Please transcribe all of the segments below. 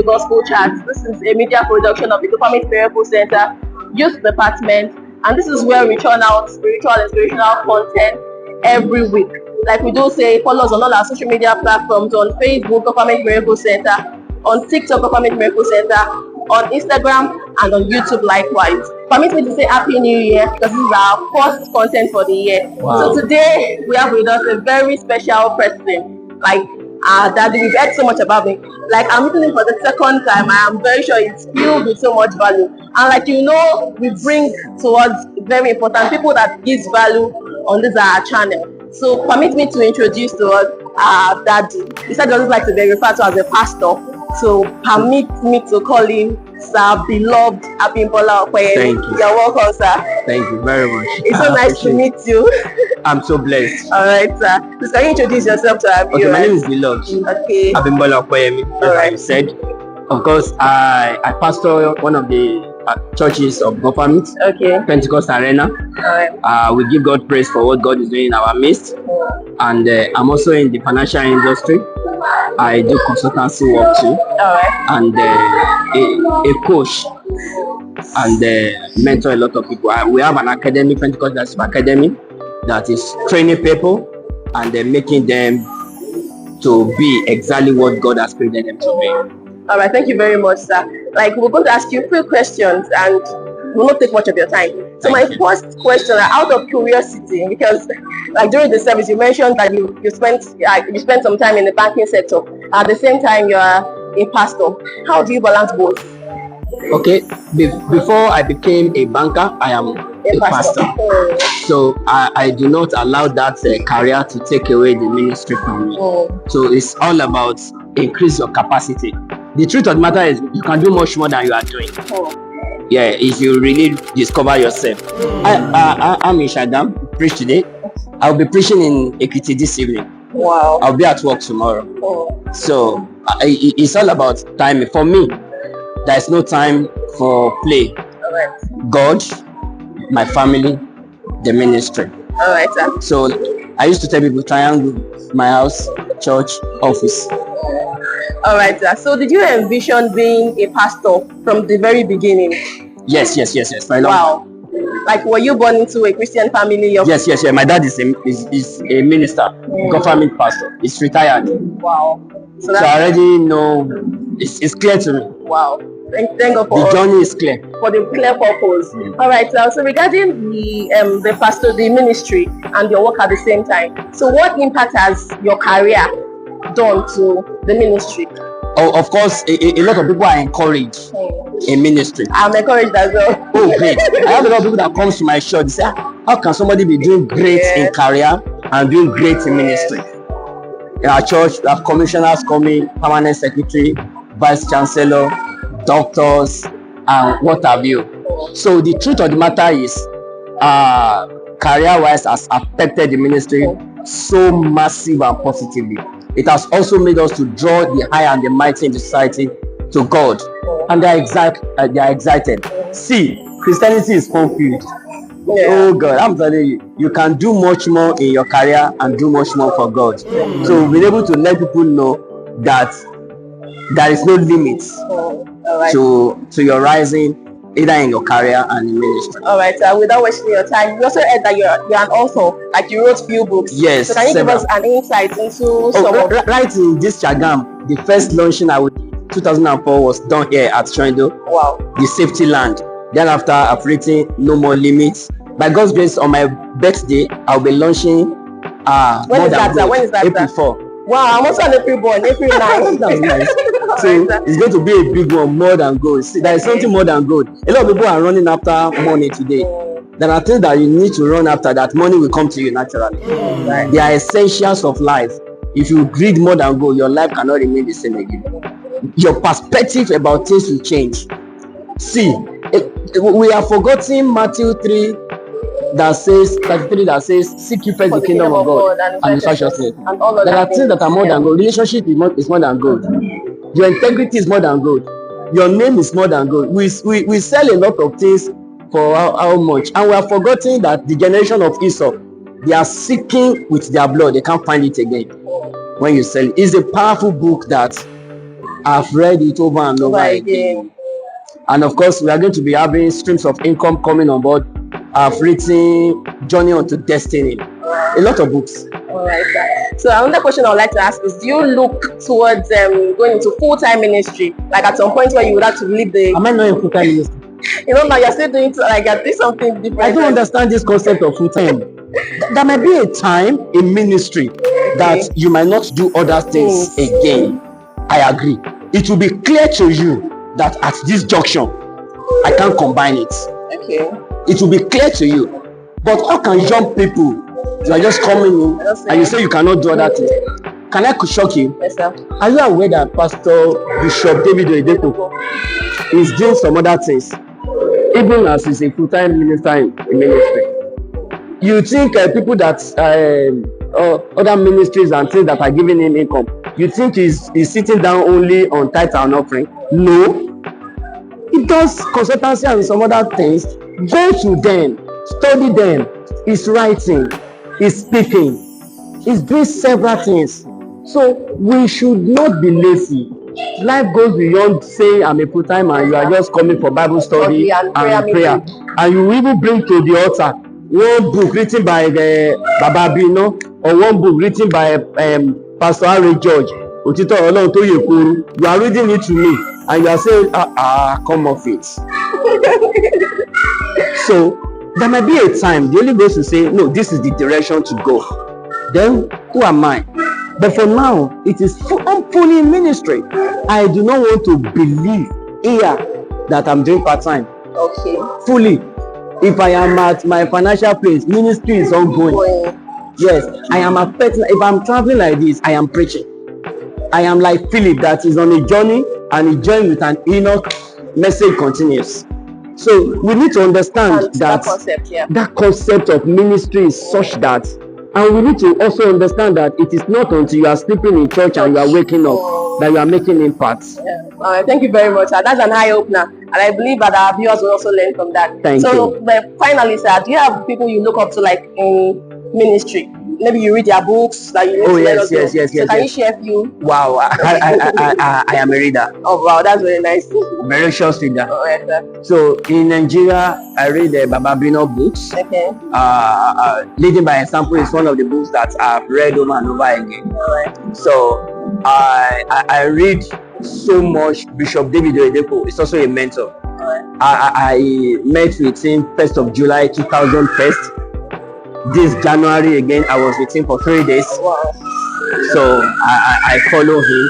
Gospel Chats. This is a media production of the Government Miracle Center Youth Department, and this is where we churn out spiritual inspirational content every week. Like we do say, follow us on all our social media platforms: on Facebook, Government Miracle Center; on TikTok, Government Miracle Center; on Instagram, and on YouTube likewise. Permit me to say Happy New Year, because this is our first content for the year. Wow. So today we have with us a very special person. Like Daddy, we've heard so much about him. Like, I'm meeting him for the second time. I am very sure it's filled with so much value. And like we bring towards very important people that gives value on this channel. So permit me to introduce to us Daddy. He said he doesn't like to be referred to as a pastor. So permit me to call him Sir Beloved Abimbola. Thank you. You're welcome, sir. Thank you very much. It's so nice to meet you. I'm so blessed. All right, sir. Please, can you introduce yourself to our viewers? Okay, my name is Beloved. Okay. Abimbola, as right. I said. Of course, I pastor one of the churches of government, Okay. Pentecost Arena. All right. We give God praise for what God is doing in our midst. And I'm also in the financial industry. I do consultancy work too. All right. And a coach, and mentor a lot of people. We have an academy, Pentecost Academy, that is training people and making them to be exactly what God has created them to be. All right, thank you very much, sir. Like, we're going to ask you a few questions, and we'll not take much of your time. So my first question, out of curiosity, because like during the service you mentioned that you spent some time in the banking sector. At the same time, you are a pastor. How do you balance both? Okay, before I became a banker, I am a pastor. So I do not allow that career to take away the ministry from me. So it's all about increase your capacity. The truth of the matter is you can do much more than you are doing. Yeah, if you really discover yourself. I'm in Shagam, preach today. I'll be preaching in Ekiti this evening. Wow. I'll be at work tomorrow. So it's all about timing. For me, there's no time for play. All right. God, my family, the ministry. All right, sir. So I used to tell people, triangle, my house, church, office. All right, sir. So did you envision being a pastor from the very beginning? Yes. For a long wow. Like, were you born into a Christian family? Yes. My dad is a minister, government pastor. He's retired. Wow. So I already know, it's clear to me. Wow. Thank God for the journey is clear. For the clear purpose. All right, so regarding the pastor, the ministry, and your work at the same time. So what impact has your career done to the ministry? Oh, of course, a lot of people are encouraged in ministry. I'm encouraged as well. Oh, great. I have a lot of people that comes to my church. They say, how can somebody be doing great in career and doing great in ministry? In our church, we have commissioners coming, permanent secretary, vice chancellor, doctors, and what have you. So the truth of the matter is, career-wise has affected the ministry so massive and positively. It has also made us to draw the high and the mighty in the society to God, and they are excited. See, Christianity is confused. Oh God, I'm telling you, you can do much more in your career and do much more for God. So we've been able to let people know that there is no limits to your rising, either in your career and in ministry. All right, without wasting your time, you also heard that you're an author, like you wrote few books. Yes. So can you give us an insight into some of right in this Chagam, the first launching I would 2004 was done here at Shoindo. Wow. The safety land. Then after I've written No More Limits. By God's grace, on my birthday, I'll be launching when is that? April 4. Wow, I'm also an April born, April 9. That's nice. So it's going to be a big one, more than gold. See, there is something more than gold. A lot of people are running after money today. There are things that you need to run after, that money will come to you naturally. They are essentials of life. If you greed more than gold, your life cannot remain the same again. Your perspective about things will change. See, we are forgetting Matthew 3 that says, 33 that says, seek you first the kingdom of God and His righteousness. There are things that are more than gold. Relationship is more than gold. Your integrity is more than gold. Your name is more than gold. We sell a lot of things for how much, and we are forgetting that the generation of Esau, they are seeking with their blood. They can't find it again. When you sell it, it's a powerful book that I've read it over and over again. And of course, we are going to be having streams of income coming on board. I've written Journey Onto Destiny, a lot of books. All right, sir. So another question I would like to ask is, do you look towards going into full-time ministry? Like at some point where you would have to leave the... Am I not in full-time ministry? You know, now you're still doing something different. I don't understand this concept of full-time. There might be a time in ministry that you might not do other things again. I agree. It will be clear to you that at this junction, I can't combine it. Okay. It will be clear to you. But how can young people, you are just coming in and you say you cannot do other things? Can I shock you? Yes, sir. Are you aware that Pastor Bishop David Oyedepo is doing some other things, even as he's a full-time minister in ministry? You think people that other ministries and things that are giving him income, you think he's sitting down only on tithe and offering? No. He does consultancy and some other things. Go to them, study them. He's writing, he's speaking, he's doing several things. So we should not be lazy. Life goes beyond saying I'm a full-time and you are just coming for Bible study and prayer. And you even bring to the altar one book written by Baba Bino or one book written by Pastor Harry George. You are reading it to me and you are saying, come off it. So there might be a time the Holy Ghost will say, no, this is the direction to go. Then who am I? But for now, it is I'm fully in ministry. I do not want to believe here that I'm doing part-time. Okay. Fully. If I am at my financial place, ministry is ongoing. Yes, I am affected. If I'm traveling like this, I am preaching. I am like Philip that is on a journey and he joined with an Enoch, message continues. So we need to understand that concept of ministry is such that, and we need to also understand that it is not until you are sleeping in church and you are waking up that you are making impacts. Yeah. Thank you very much. That's an eye opener, and I believe that our viewers will also learn from that. Thank you. But finally, sir, do you have people you look up to, like in ministry? Maybe you read their books that you need yes. So can you share a few? Wow, I am a reader. Oh wow, that's very nice. Very short reader. Oh, yes, sir. So in Nigeria, I read the Baba Bino books. Okay. Leading by Example is one of the books that I've read over and over again. Alright. So I read so much Bishop David Oyedepo. It's also a mentor. I met with him 1st of July 2001. This January again, I was with him for 3 days. Wow. So I follow him.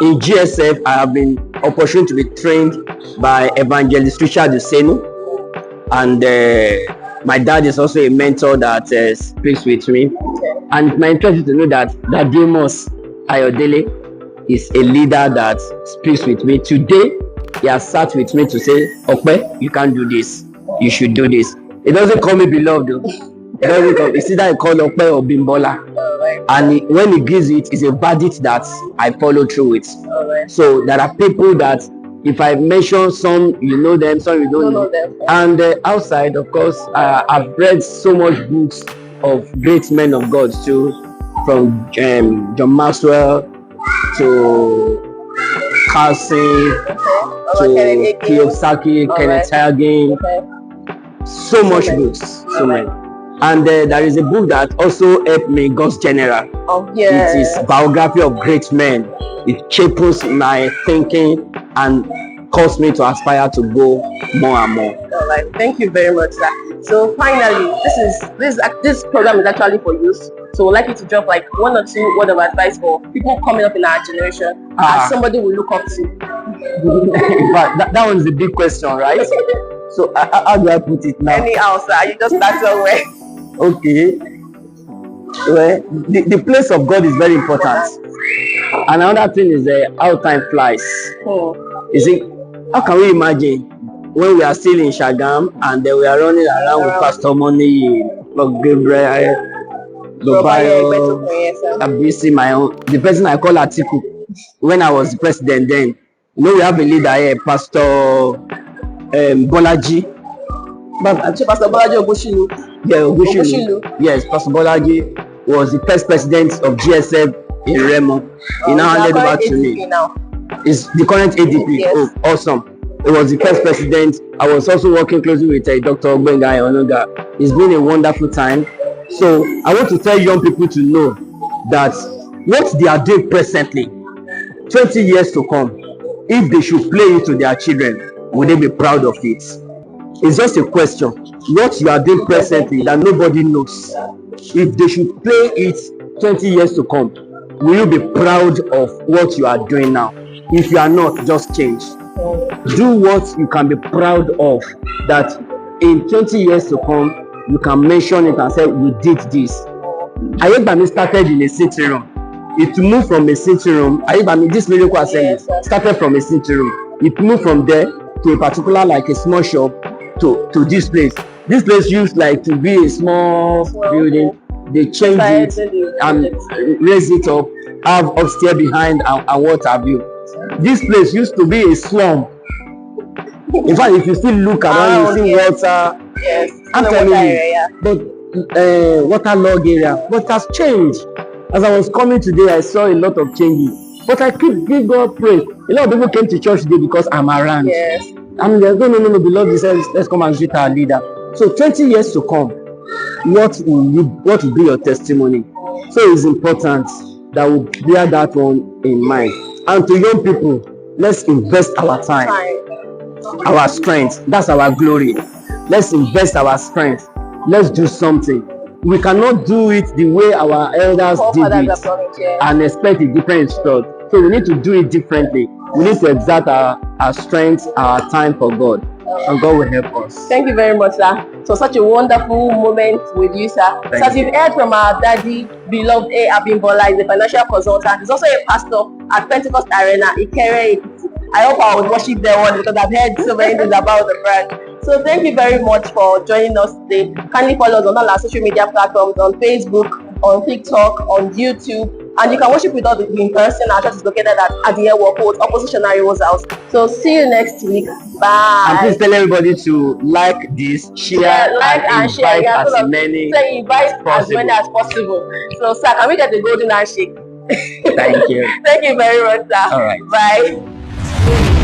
In GSF, I have been opportunity to be trained by Evangelist Richard Usenu, and my dad is also a mentor that speaks with me. Okay. And my interest is to know that Demos Ayodele is a leader that speaks with me. Today, he has sat with me to say, Okpe, you can't do this. You should do this. It doesn't call me beloved though. It's either I call Okpe or Abimbola. And when he gives it, it's a verdict that I follow through with. So there are people that if I mention some, you know them, some you don't know them. And outside, of course, I've read so much books of great men of God too, from John Maxwell to Carson to Kiyosaki, Kenneth Hagin. So much books, so many. And there is a book that also helped me, God's General. It is biography of great men. It shapes my thinking and caused me to aspire to go more and more. All right. Thank you very much, sir. So finally, this program is actually for youth. So I'd like you to drop like one or two words of advice for people coming up in our generation as somebody we look up to. But that one's a big question, right? So how do I put it now? Anyhow, sir, you just start somewhere. Okay. Well, the place of God is very important. And another thing is how time flies. You see, how can we imagine when we are still in Shagam and we are running around with Pastor Money, Gabriel, Abisi, my own, the person I call Atiku. When I was the president then, you know, we have a leader here, Pastor Bolaji. But Pastor Bolaji Ogushilu. Yeah, Ogushilu. Yes, Pastor Bolaji was the first president of GSF in Remo. He now handed over to me. Is the current ADP. Yes. Oh, awesome. It was the first president. I was also working closely with Dr. Ogbenga Onoga. It's been a wonderful time. So I want to tell young people to know that what they are doing presently, 20 years to come, if they should play it to their children, will they be proud of it? It's just a question. What you are doing presently that nobody knows, if they should play it 20 years to come, will you be proud of what you are doing now? If you are not, just change. Do what you can be proud of, that in 20 years to come, you can mention it and say, you did this. Ayébami started in a sitting room. It moved from a sitting room. Ayébami, this miracle assembly started from a sitting room. It moved from there to a particular, like a small shop, to this place. This place used like to be a small building. They changed it and raised it up, have upstairs behind and what have you. This place used to be a slum. In fact, if you still look around, you see water. Yes. I'm telling you, but waterlogged area. But it has changed. As I was coming today, I saw a lot of changes. But I keep giving God praise. A lot of people came to church today because I'm around. Yes. I mean, there's no, beloved says, let's come and greet our leader. So 20 years to come, what will be your testimony? So it's important that we bear that one in mind. And to young people, let's invest our time, our strength. That's our glory. Let's invest our strength. Let's do something. We cannot do it the way our elders did it and expect a different result. So we need to do it differently. We need to exert our strength, our time for God, and God will help us. Thank you very much, sir. So such a wonderful moment with you, sir. So as you've heard from our daddy, beloved Abimbola, is a financial consultant. He's also a pastor at Pentecost Arena, Ikere. I hope I would worship there one because I've heard so many things about the brand. So thank you very much for joining us today. Kindly follow us on all our social media platforms, on Facebook, on TikTok, on YouTube. And you can worship with us in person. Our church is located at Abimbola Court, opposite Rose House. So see you next week. Bye. And please tell everybody to like this, share, like and share. As many as possible. So sir, can we get the golden handshake? Thank you. Thank you very much, sir. All right. Bye.